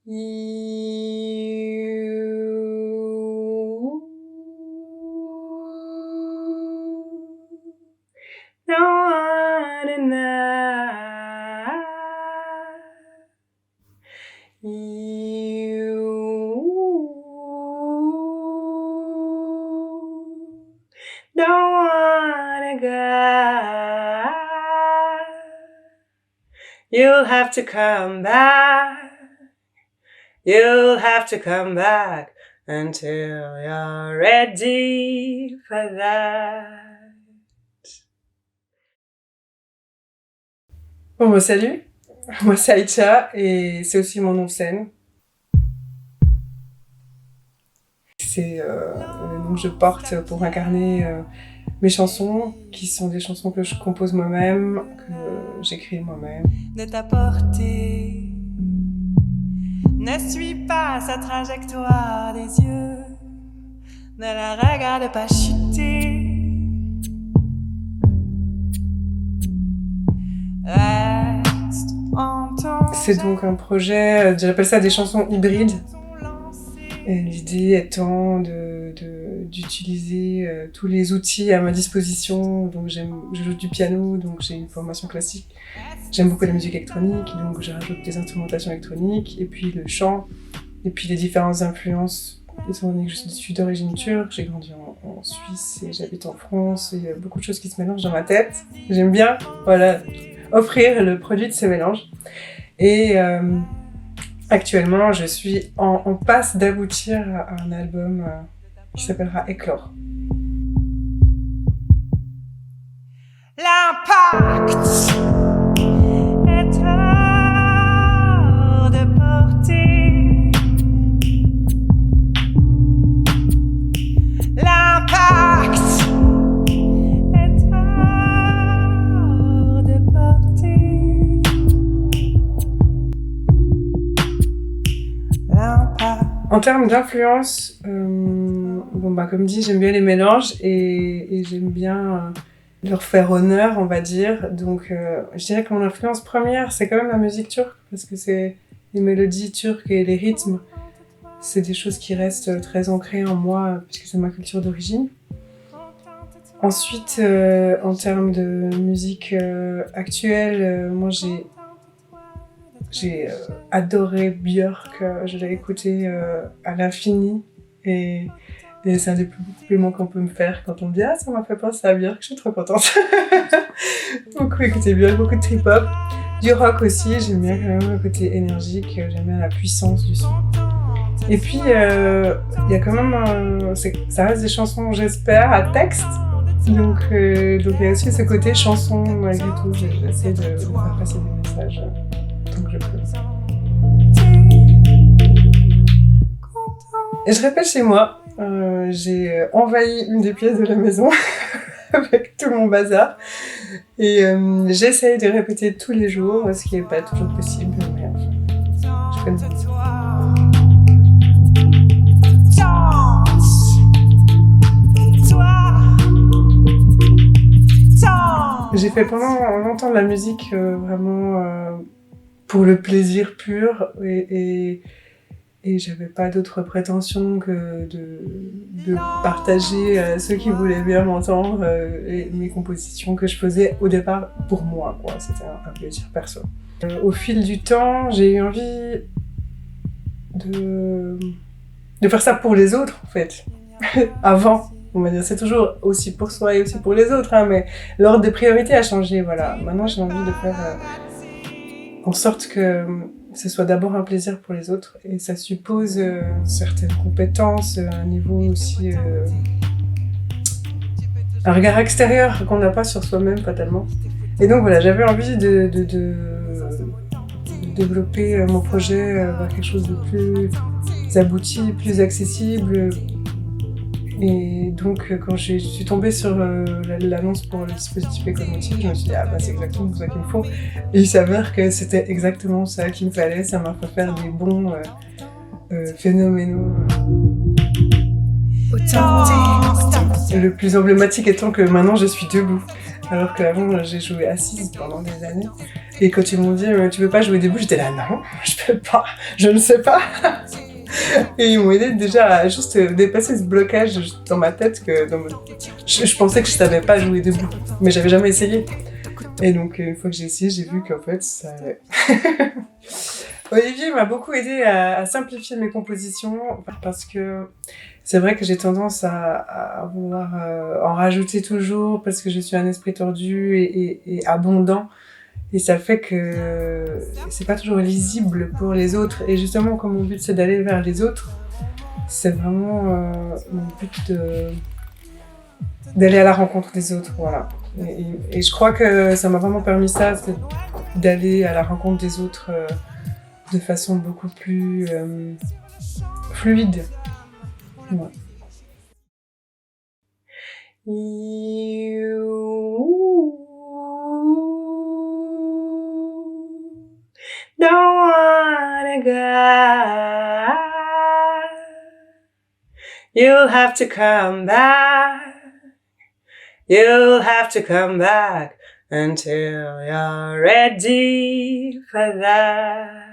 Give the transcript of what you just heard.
You don't wanna know. You don't wanna go. You'll have to come back. You'll have to come back until you're ready for that. Bon, bah, salut. Moi, c'est Aïcha et c'est aussi mon nom de scène. C'est le nom que je porte pour incarner mes chansons, qui sont des chansons que je compose moi-même, que j'écris moi-même. De ta portée, ne suis pas sa trajectoire des yeux, ne la regarde pas chuter. Reste en ton. C'est donc un projet, j'appelle ça des chansons hybrides. Et l'idée étant d'utiliser tous les outils à ma disposition. Donc je joue du piano, donc j'ai une formation classique. J'aime beaucoup la musique électronique, donc je rajoute des instrumentations électroniques, et puis le chant, et puis les différentes influences. Étant donné que je suis d'origine turque, j'ai grandi en Suisse et j'habite en France, et il y a beaucoup de choses qui se mélangent dans ma tête. J'aime bien, voilà, offrir le produit de ce mélange. Et actuellement, je suis en passe d'aboutir à un album qui s'appellera Éclore. L'impact est hors de portée. L'impact est hors de portée. L'impact. En termes d'influence, comme dit, j'aime bien les mélanges et j'aime bien leur faire honneur, on va dire. Donc, je dirais que mon influence première, c'est quand même la musique turque, parce que c'est les mélodies turques et les rythmes. C'est des choses qui restent très ancrées en moi, puisque c'est ma culture d'origine. Ensuite, en termes de musique actuelle, moi j'ai adoré Björk, je l'ai écouté à l'infini, et c'est un des plus beaux compliments qu'on peut me faire quand on me dit « Ah, ça m'a fait penser à Björk », je suis trop contente. Beaucoup écouté Björk, beaucoup de trip-hop. Du rock aussi, j'aime bien quand même le côté énergique, j'aime bien la puissance du son. Et puis, il y a quand même, ça reste des chansons, j'espère, à texte. Donc il y a aussi ce côté chanson, malgré tout, j'essaie de faire passer des messages tant que je peux. Et je répète chez moi, j'ai envahi une des pièces de la maison avec tout mon bazar. Et j'essaye de répéter tous les jours, ce qui n'est pas toujours possible, mais enfin, je fais de mon mieux. J'ai fait pendant longtemps de la musique vraiment pour le plaisir pur et j'avais pas d'autre prétention que de partager à ceux qui voulaient bien m'entendre mes compositions que je faisais au départ pour moi, quoi. C'était un plaisir perso. Au fil du temps, j'ai eu envie de faire ça pour les autres, en fait. Avant, on va dire, c'est toujours aussi pour soi et aussi pour les autres, hein, mais l'ordre des priorités a changé, voilà. Maintenant, j'ai envie de faire en sorte que ce soit d'abord un plaisir pour les autres, et ça suppose certaines compétences, un niveau aussi, un regard extérieur qu'on n'a pas sur soi-même, pas tellement. Et donc voilà, j'avais envie de développer mon projet vers quelque chose de plus abouti, plus accessible. Et donc, quand je suis tombée sur l'annonce pour le dispositif écomotif, je me suis dit « Ah bah c'est exactement ça qu'il me faut ». Et il s'avère que c'était exactement ça qu'il me fallait, ça m'a fait faire des bonds phénoménaux. Le plus emblématique étant que maintenant je suis debout. Alors qu'avant, j'ai joué assise pendant des années. Et quand ils m'ont dit tu veux pas jouer debout, j'étais là non, je peux pas, je ne sais pas. Et ils m'ont aidé déjà à juste dépasser ce blocage dans ma tête que je pensais que je savais pas jouer debout, mais j'avais jamais essayé. Et donc une fois que j'ai essayé, j'ai vu qu'en fait ça allait. Olivier m'a beaucoup aidé à simplifier mes compositions parce que c'est vrai que j'ai tendance à vouloir en rajouter toujours parce que je suis un esprit tordu et abondant. Et ça fait que c'est pas toujours lisible pour les autres. Et justement, comme mon but c'est d'aller vers les autres, c'est vraiment mon but d'aller à la rencontre des autres. Voilà. Et je crois que ça m'a vraiment permis ça, d'aller à la rencontre des autres de façon beaucoup plus fluide. Ouais. Don't wanna go. You'll have to come back. You'll have to come back until you're ready for that.